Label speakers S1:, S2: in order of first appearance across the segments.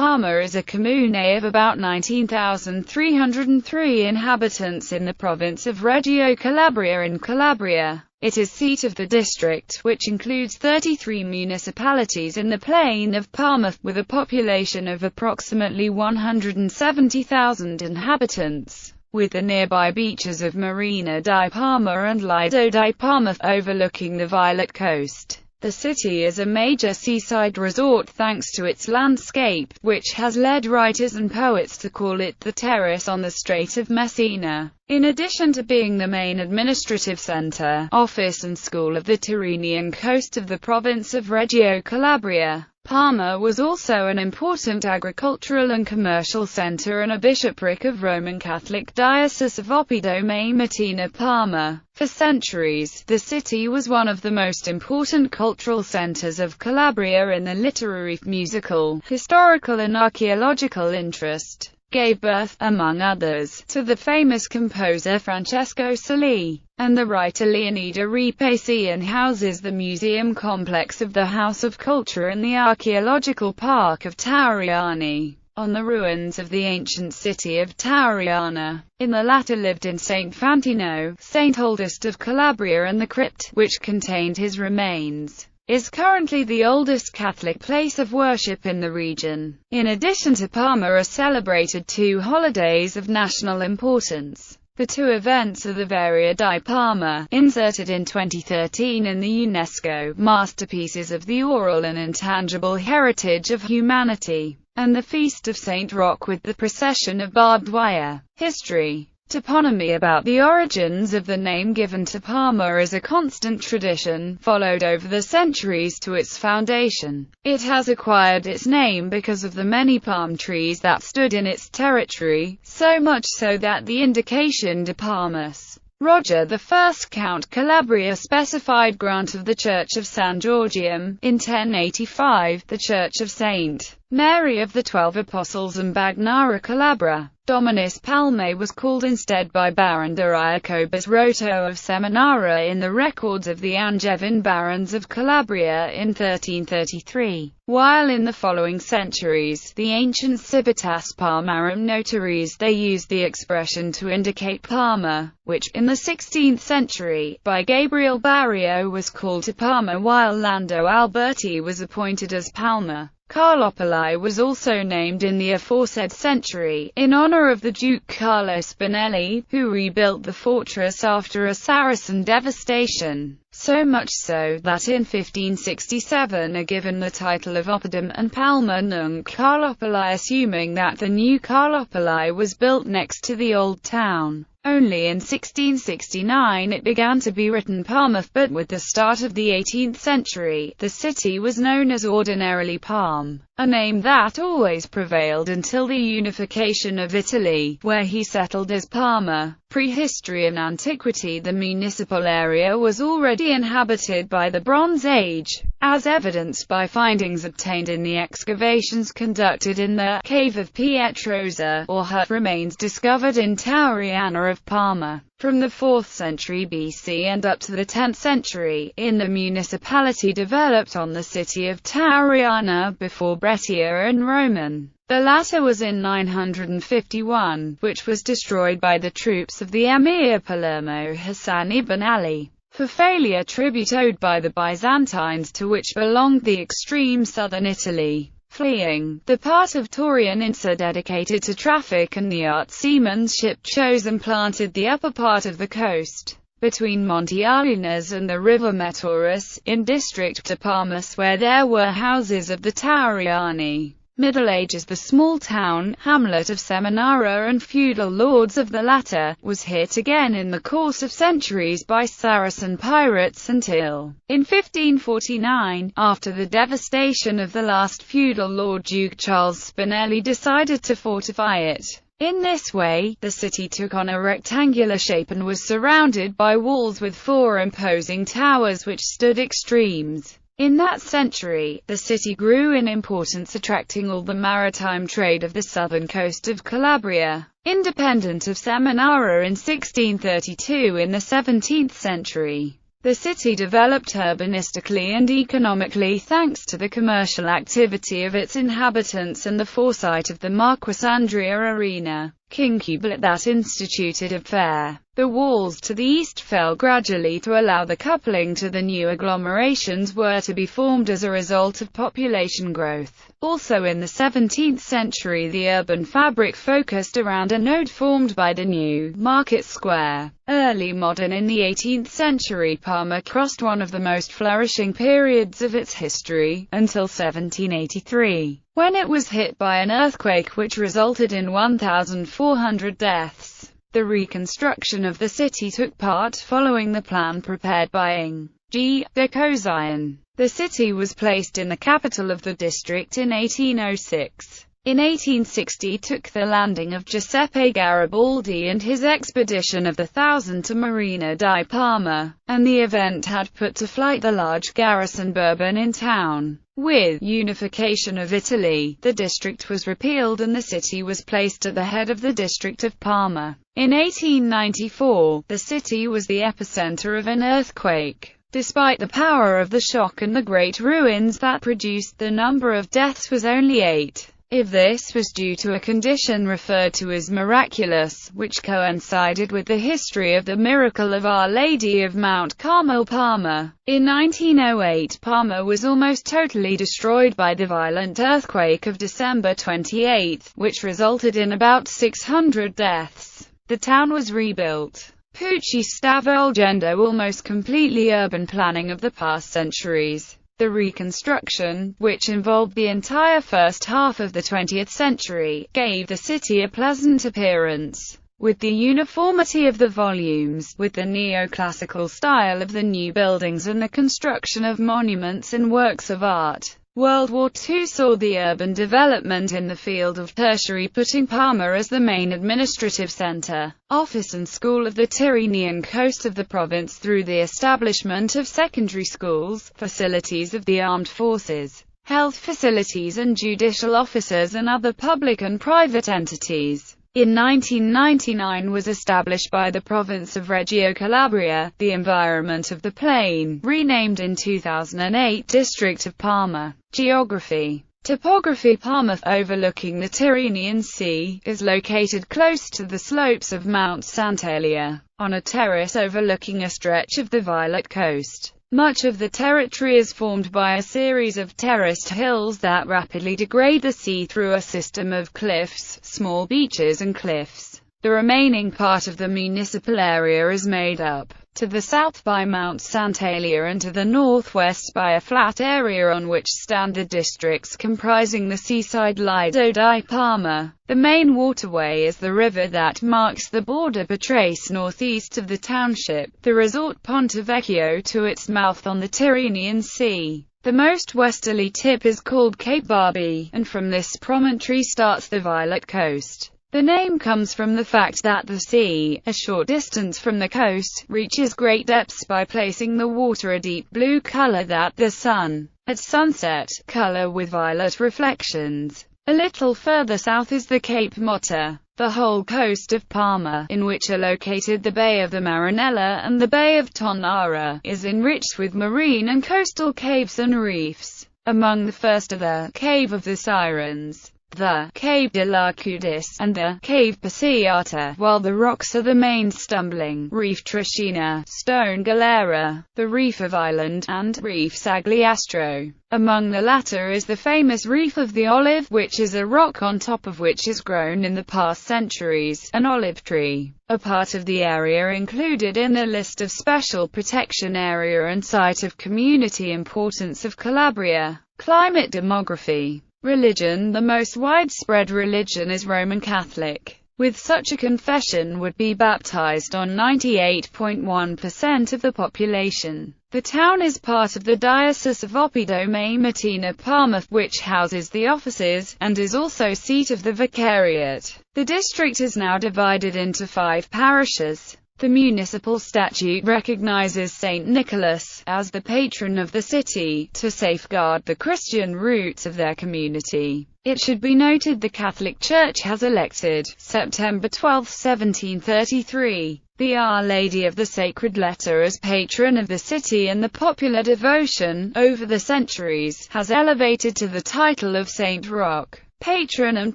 S1: Palma is a comune of about 19,303 inhabitants in the province of Reggio Calabria in Calabria. It is seat of the district, which includes 33 municipalities in the plain of Palma, with a population of approximately 170,000 inhabitants, with the nearby beaches of Marina di Palma and Lido di Palma overlooking the Violet Coast. The city is a major seaside resort thanks to its landscape, which has led writers and poets to call it the terrace on the Strait of Messina. In addition to being the main administrative center, office and school of the Tyrrhenian coast of the province of Reggio Calabria, Palma was also an important agricultural and commercial center and a bishopric of Roman Catholic Diocese of Oppido Mattina Palma. For centuries, the city was one of the most important cultural centers of Calabria in the literary, musical, historical and archaeological interest. Gave birth, among others, to the famous composer Francesco Celi, and the writer Leonida Repesi, and houses the museum complex of the House of Culture and the archaeological park of Tauriani, on the ruins of the ancient city of Tauriana. In the latter lived in Saint Fantino, Saint Oldest of Calabria, and the crypt, which contained his remains, is currently the oldest Catholic place of worship in the region. In addition to Palma are celebrated two holidays of national importance. The two events are the Feria di Palma, inserted in 2013 in the UNESCO Masterpieces of the Oral and Intangible Heritage of Humanity, and the Feast of Saint Roch with the procession of barbed wire. History. Toponymy. About the origins of the name given to Palma is a constant tradition, followed over the centuries to its foundation. It has acquired its name because of the many palm trees that stood in its territory, so much so that the indication de Palmas, Roger I, Count Calabria, specified grant of the Church of San Georgium. In 1085, the Church of Saint Mary of the 12 Apostles and Bagnara Calabra, Dominus Palmae, was called instead by Baron de Iacobus Roto of Seminara in the records of the Angevin barons of Calabria in 1333, while in the following centuries, the ancient Civitas Palmarum notaries, they used the expression to indicate Palma, which, in the 16th century, by Gabriel Barrio was called to Palma, while Lando Alberti was appointed as Palma. Carlopoli was also named in the aforesaid century, in honor of the Duke Carlo Spinelli, who rebuilt the fortress after a Saracen devastation, so much so that in 1567 are given the title of Oppidum and Palma nunc Carlopoli, assuming that the new Carlopoli was built next to the old town. Only in 1669 it began to be written Palma, but with the start of the 18th century, the city was known as ordinarily Palm, a name that always prevailed until the unification of Italy, where he settled as Palma. Prehistory and antiquity. The municipal area was already inhabited by the Bronze Age, as evidenced by findings obtained in the excavations conducted in the Cave of Pietrosa, or hut remains discovered in Tauriana of Palma. From the 4th century BC and up to the 10th century, the municipality developed on the city of Tauriana before Brescia and Roman. The latter was in 951, which was destroyed by the troops of the Emir Palermo Hassan ibn Ali, for failure tribute owed by the Byzantines, to which belonged the extreme southern Italy. Fleeing, the part of Taurian Insa dedicated to traffic and the art seamanship chose and planted the upper part of the coast, between Monte Arenas and the river Metaurus, in district de Palmas, where there were houses of the Tauriani. Middle Ages. The small town, hamlet of Seminara and feudal lords of the latter, was hit again in the course of centuries by Saracen pirates until, in 1549, after the devastation of the last feudal lord Duke Charles Spinelli decided to fortify it. In this way, the city took on a rectangular shape and was surrounded by walls with 4 imposing towers which stood extremes. In that century, the city grew in importance, attracting all the maritime trade of the southern coast of Calabria. Independent of Seminara in 1632. In the 17th century, The city developed urbanistically and economically thanks to the commercial activity of its inhabitants and the foresight of the Marquis Andrea Arena, King Kublai that instituted a fair. The walls to the east fell gradually to allow the coupling to the new agglomerations were to be formed as a result of population growth. Also in the 17th century the urban fabric focused around a node formed by the new market square. Early modern in the 18th century Parma crossed one of the most flourishing periods of its history, until 1783, when it was hit by an earthquake which resulted in 1,400 deaths. The reconstruction of the city took part following the plan prepared by Ing. G. de Cozian. The city was placed in the capital of the district in 1806. In 1860 took the landing of Giuseppe Garibaldi and his expedition of the 1000 to Marina di Parma, and the event had put to flight the large garrison Bourbon in town. With unification of Italy, the district was repealed and the city was placed at the head of the district of Parma. In 1894, the city was the epicenter of an earthquake. Despite the power of the shock and the great ruins that produced, the number of deaths was only 8. If this was due to a condition referred to as miraculous, which coincided with the history of the miracle of Our Lady of Mount Carmel Parma. In 1908 Parma was almost totally destroyed by the violent earthquake of December 28, which resulted in about 600 deaths. The town was rebuilt. Pucci stravolgendo almost completely urban planning of the past centuries. The reconstruction, which involved the entire first half of the 20th century, gave the city a pleasant appearance. With the uniformity of the volumes, with the neoclassical style of the new buildings and the construction of monuments and works of art. World War II saw the urban development in the field of tertiary, putting Parma as the main administrative center, office and school of the Tyrrhenian coast of the province through the establishment of secondary schools, facilities of the armed forces, health facilities and judicial officers and other public and private entities. In 1999 was established by the province of Reggio Calabria, the environment of the plain, renamed in 2008 District of Parma. Geography. Topography. Parma, overlooking the Tyrrhenian Sea, is located close to the slopes of Mount Sant'Elia, on a terrace overlooking a stretch of the Violet Coast. Much of the territory is formed by a series of terraced hills that rapidly degrade the sea through a system of cliffs, small beaches and cliffs. The remaining part of the municipal area is made up, to the south by Mount Sant'Elia and to the northwest by a flat area on which stand the districts comprising the seaside Lido di Parma. The main waterway is the river that marks the border Patrace northeast of the township, the resort Ponte Vecchio to its mouth on the Tyrrhenian Sea. The most westerly tip is called Cape Barbie, and from this promontory starts the Violet Coast. The name comes from the fact that the sea, a short distance from the coast, reaches great depths by placing the water a deep blue color that the sun, at sunset, color with violet reflections. A little further south is the Cape Motta. The whole coast of Parma, in which are located the Bay of the Marinella and the Bay of Tonara, is enriched with marine and coastal caves and reefs. Among the first are the Cave of the Sirens, the Cave de la Cudis, and the Cave Passata, while the rocks are the main stumbling Reef Trascina, Stone Galera, the Reef of Island, and Reef Sagliastro. Among the latter is the famous Reef of the Olive, which is a rock on top of which has grown in the past centuries an olive tree. A part of the area included in the list of special protection area and site of community importance of Calabria. Climate. Demography. Religion. The most widespread religion is Roman Catholic, with such a confession would be baptized on 98.1% of the population. The town is part of the Diocese of Oppidum Mattina Parma, which houses the offices, and is also seat of the vicariate. The district is now divided into 5 parishes. The municipal statute recognizes Saint Nicholas as the patron of the city, to safeguard the Christian roots of their community. It should be noted the Catholic Church has elected, September 12, 1733, the Our Lady of the Sacred Letter as patron of the city, and the popular devotion, over the centuries, has elevated to the title of Saint Roch, patron and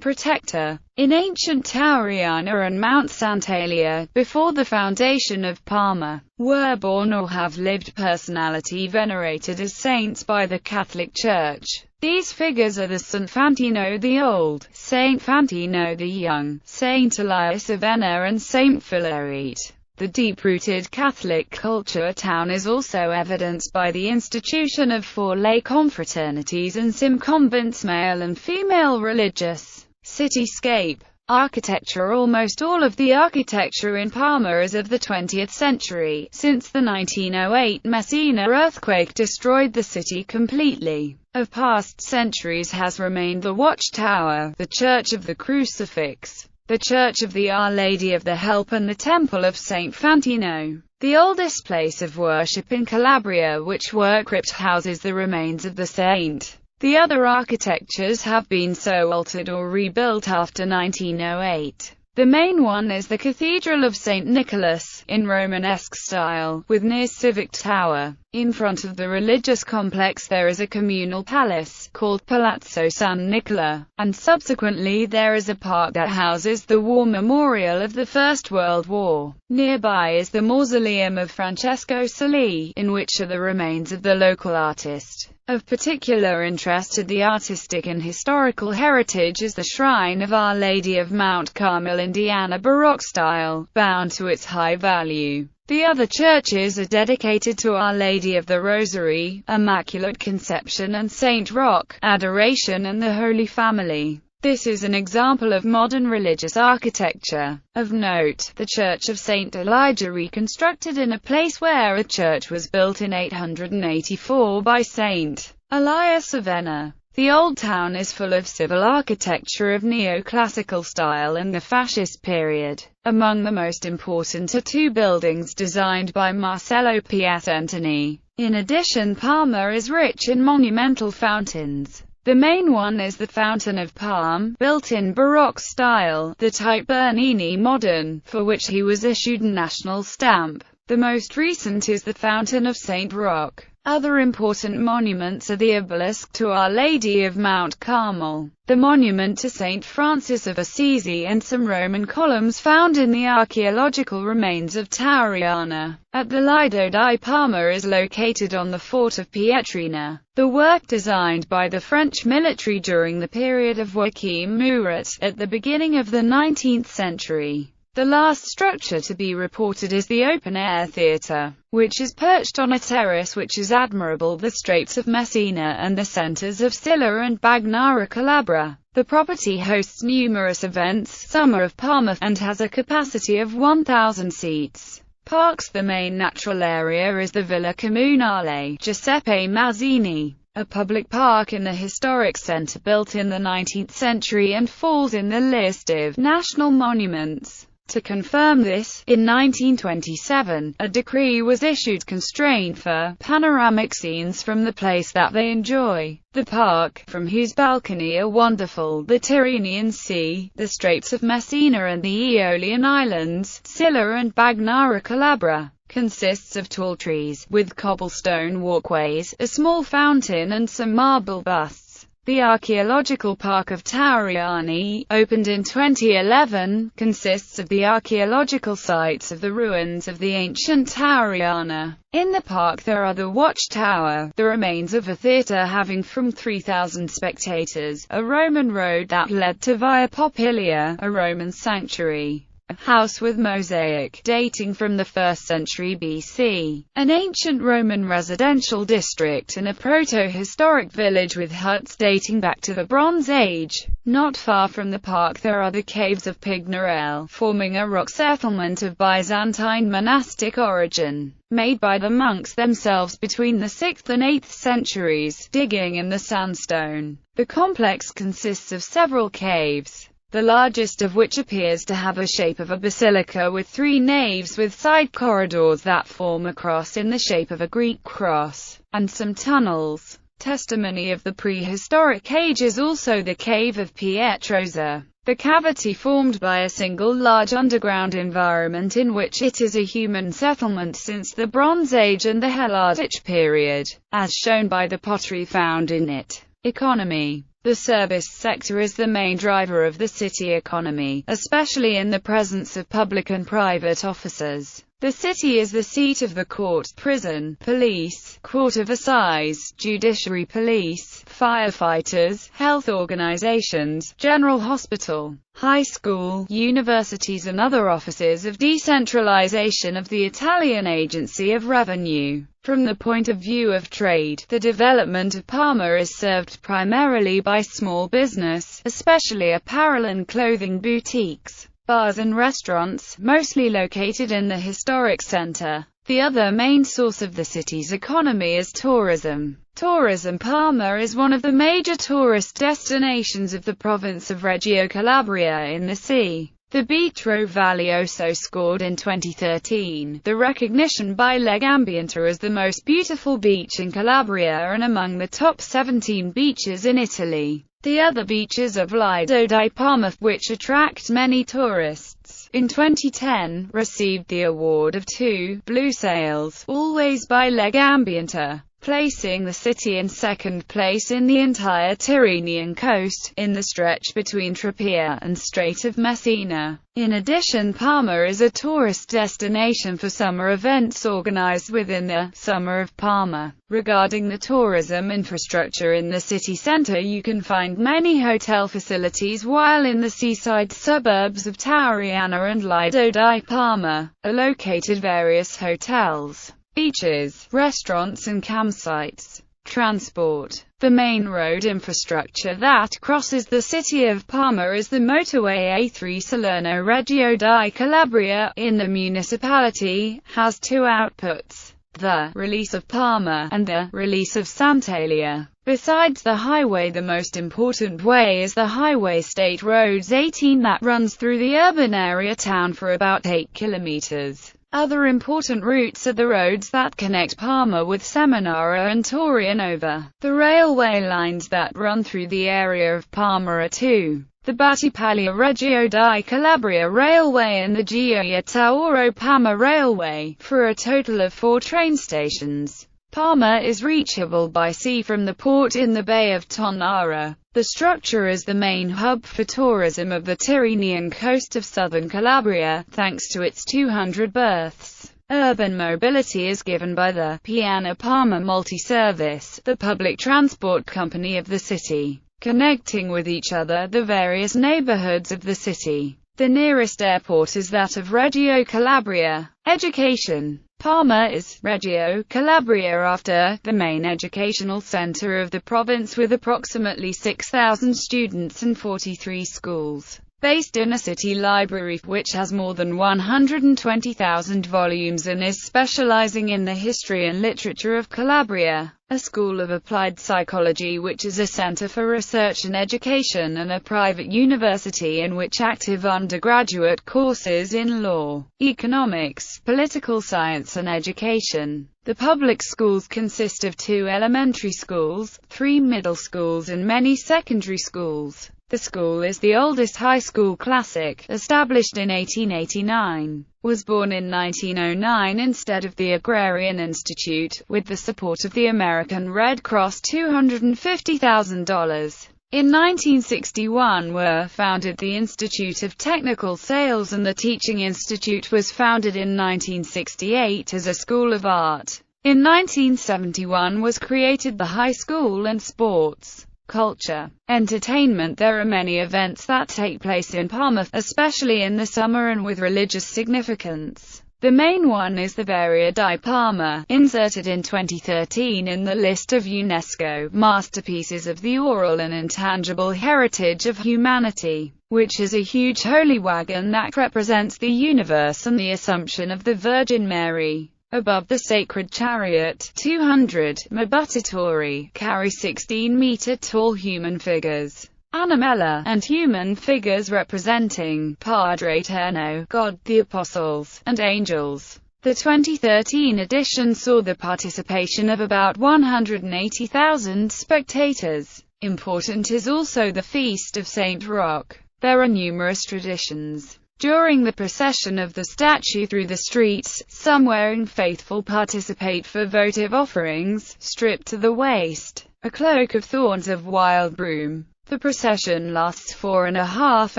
S1: protector. In ancient Tauriana and Mount Sant'Elia, before the foundation of Palma, were born or have lived personality venerated as saints by the Catholic Church. These figures are the Saint Fantino the Old, Saint Fantino the Young, Saint Elias of Enna and Saint Philarete. The deep-rooted Catholic culture town is also evidenced by the institution of 4 lay confraternities and some convents, male and female religious. Cityscape. Architecture. Almost all of the architecture in Palma is of the 20th century, since the 1908 Messina earthquake destroyed the city completely. Of past centuries has remained the Watchtower, the Church of the Crucifix, the Church of the Our Lady of the Help, and the Temple of Saint Fantino, the oldest place of worship in Calabria, which crypt houses the remains of the saint. The other architectures have been so altered or rebuilt after 1908. The main one is the Cathedral of St. Nicholas, in Romanesque style, with near Civic Tower. In front of the religious complex there is a communal palace, called Palazzo San Nicola, and subsequently there is a park that houses the war memorial of the First World War. Nearby is the mausoleum of Francesco Celi, in which are the remains of the local artist. Of particular interest to the artistic and historical heritage is the Shrine of Our Lady of Mount Carmel, Indiana Baroque style, bound to its high value. The other churches are dedicated to Our Lady of the Rosary, Immaculate Conception, and Saint Roch, Adoration, and the Holy Family. This is an example of modern religious architecture. Of note, the Church of St. Elijah, reconstructed in a place where a church was built in 884 by St. Elias of Enna. The old town is full of civil architecture of neoclassical style and the fascist period. Among the most important are 2 buildings designed by Marcello Piacentini. In addition, Palma is rich in monumental fountains. The main one is the Fountain of Palm, built in Baroque style, the type Bernini modern, for which he was issued a national stamp. The most recent is the Fountain of St. Roch. Other important monuments are the obelisk to Our Lady of Mount Carmel, the monument to St. Francis of Assisi, and some Roman columns found in the archaeological remains of Tauriana. At the Lido di Palma is located on the fort of Pietrina, the work designed by the French military during the period of Joachim Murat, at the beginning of the 19th century. The last structure to be reported is the open-air theatre, which is perched on a terrace which is admirable. The Straits of Messina and the centres of Silla and Bagnara Calabra. The property hosts numerous events, Summer of Palma, and has a capacity of 1,000 seats. Parks. The main natural area is the Villa Comunale Giuseppe Mazzini, a public park in the historic centre built in the 19th century and falls in the list of national monuments. To confirm this, in 1927, a decree was issued constraining for panoramic scenes from the place that they enjoy. The park, from whose balcony are wonderful the Tyrrhenian Sea, the Straits of Messina and the Aeolian Islands, Silla and Bagnara Calabra, consists of tall trees, with cobblestone walkways, a small fountain and some marble busts. The archaeological park of Tauriani, opened in 2011, consists of the archaeological sites of the ruins of the ancient Tauriana. In the park there are the Watchtower, the remains of a theatre having from 3,000 spectators, a Roman road that led to Via Popilia, a Roman sanctuary, a house with mosaic, dating from the 1st century BC, an ancient Roman residential district and a proto-historic village with huts dating back to the Bronze Age. Not far from the park there are the caves of Pignerel, forming a rock settlement of Byzantine monastic origin, made by the monks themselves between the 6th and 8th centuries, digging in the sandstone. The complex consists of several caves. the largest of which appears to have a shape of a basilica with 3 naves with side corridors that form a cross in the shape of a Greek cross, and some tunnels. Testimony of the prehistoric age is also the cave of Pietrosa, the cavity formed by a single large underground environment in which it is a human settlement since the Bronze Age and the Helladic period, as shown by the pottery found in it. Economy. The service sector is the main driver of the city economy, especially in the presence of public and private officers. The city is the seat of the court, prison, police, court of assize, judiciary, police, firefighters, health organizations, general hospital, high school, universities and other offices of decentralization of the Italian Agency of Revenue. From the point of view of trade, the development of Parma is served primarily by small business, especially apparel and clothing boutiques, bars and restaurants, mostly located in the historic center. The other main source of the city's economy is tourism. Parma is one of the major tourist destinations of the province of Reggio Calabria in the sea. The Beach Valioso scored in 2013 the recognition by Legambiente as the most beautiful beach in Calabria and among the top 17 beaches in Italy. The other beaches of Lido di Palma, which attract many tourists, in 2010, received the award of 2 Blue Sails, always by Legambiente, placing the city in second place in the entire Tyrrhenian coast, in the stretch between Tropea and Strait of Messina. In addition, Parma is a tourist destination for summer events organized within the Summer of Parma. Regarding the tourism infrastructure in the city center, you can find many hotel facilities, while in the seaside suburbs of Tauriana and Lido di Palma are located various hotels, beaches, restaurants and campsites. Transport. The main road infrastructure that crosses the city of Parma is the motorway A3 Salerno-Reggio di Calabria. In the municipality, has 2 outputs, the Release of Parma and the Release of Sant'Elia. Besides the highway, the most important way is the highway State Roads 18 that runs through the urban area town for about 8 kilometers. Other important routes are the roads that connect Parma with Seminara and Torianova. The railway lines that run through the area of Parma are 2. The Battipaglia-Reggio di Calabria Railway and the Gioia-Tauro-Parma Railway, for a total of 4 train stations. Parma is reachable by sea from the port in the Bay of Tonara. The structure is the main hub for tourism of the Tyrrhenian coast of southern Calabria, thanks to its 200 berths. Urban mobility is given by the Piana Parma Multi-Service, the public transport company of the city, connecting with each other the various neighborhoods of the city. The nearest airport is that of Reggio Calabria. Education. Parma is Reggio Calabria after the main educational center of the province, with approximately 6,000 students and 43 schools. Based in a city library which has more than 120,000 volumes and is specializing in the history and literature of Calabria. A school of applied psychology which is a center for research and education, and a private university in which active undergraduate courses in law, economics, political science and education. The public schools consist of 2 elementary schools, 3 middle schools and many secondary schools. The school is the oldest high school classic, established in 1889. Was born in 1909 instead of the Agrarian Institute, with the support of the American Red Cross $250,000. In 1961 were founded the Institute of Technical Sales, and the Teaching Institute was founded in 1968 as a school of art. In 1971 was created the High School and Sports. Culture. Entertainment. There are many events that take place in Parma, especially in the summer and with religious significance. The main one is the Feria di Parma, inserted in 2013 in the list of UNESCO masterpieces of the oral and intangible heritage of humanity, which is a huge holy wagon that represents the universe and the Assumption of the Virgin Mary. Above the sacred chariot, 200 Mabutatori carry 16-meter-tall human figures. Animella, and human figures representing Padre Eterno, God, the Apostles, and angels. The 2013 edition saw the participation of about 180,000 spectators. Important is also the Feast of Saint Roch. There are numerous traditions. During the procession of the statue through the streets, some wearing faithful participate for votive offerings, stripped to the waist, a cloak of thorns of wild broom. The procession lasts 4.5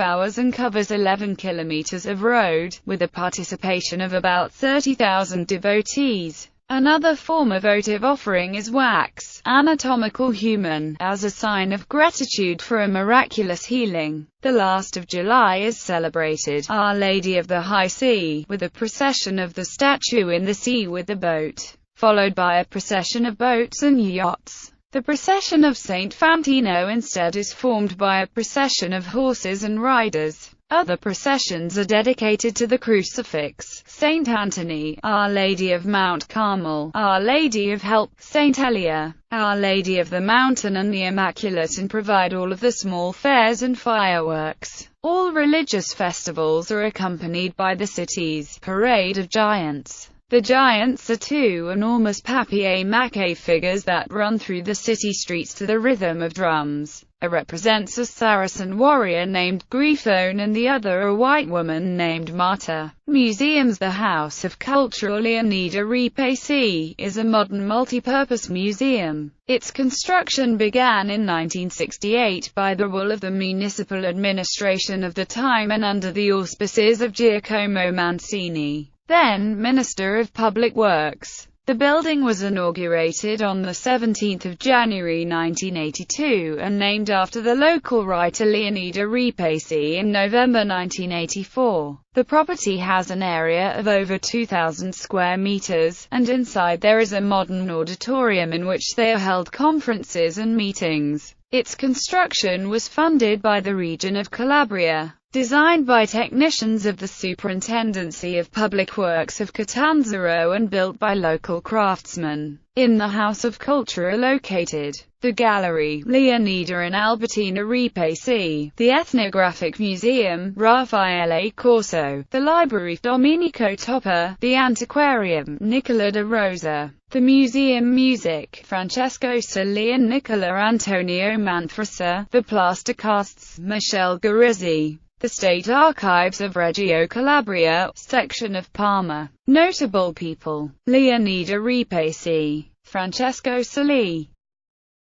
S1: hours and covers 11 kilometers of road, with a participation of about 30,000 devotees. Another form of votive offering is wax, anatomical human, as a sign of gratitude for a miraculous healing. The last of July is celebrated, Our Lady of the High Sea, with a procession of the statue in the sea with the boat, followed by a procession of boats and yachts. The procession of Saint Fantino instead is formed by a procession of horses and riders. Other processions are dedicated to the Crucifix, Saint Anthony, Our Lady of Mount Carmel, Our Lady of Help, Saint Elia, Our Lady of the Mountain and the Immaculate, and provide all of the small fairs and fireworks. All religious festivals are accompanied by the city's Parade of Giants. The giants are two enormous papier-mâché figures that run through the city streets to the rhythm of drums. It represents a Saracen warrior named Grifone and the other a white woman named Marta. Museums. The House of Culture Leonida Ripesi is a modern multi-purpose museum. Its construction began in 1968 by the will of the municipal administration of the time and under the auspices of Giacomo Mancini, then Minister of Public Works. The building was inaugurated on 17 January 1982 and named after the local writer Leonida Ripesi in November 1984. The property has an area of over 2,000 square meters, and inside there is a modern auditorium in which they are held conferences and meetings. Its construction was funded by the region of Calabria. Designed by technicians of the Superintendency of Public Works of Catanzaro and built by local craftsmen. In the House of Culture are located the Gallery Leonida and Albertina Ripesi, the Ethnographic Museum Raffaele Corso, the Library Domenico Topper, the Antiquarium Nicola de Rosa, the Museum Music Francesco Celi and Nicola Antonio Manfresa, the Plaster Casts Michele Garizzi, the State Archives of Reggio Calabria, section of Parma. Notable people: Leonida Ripesi, Francesco Celi,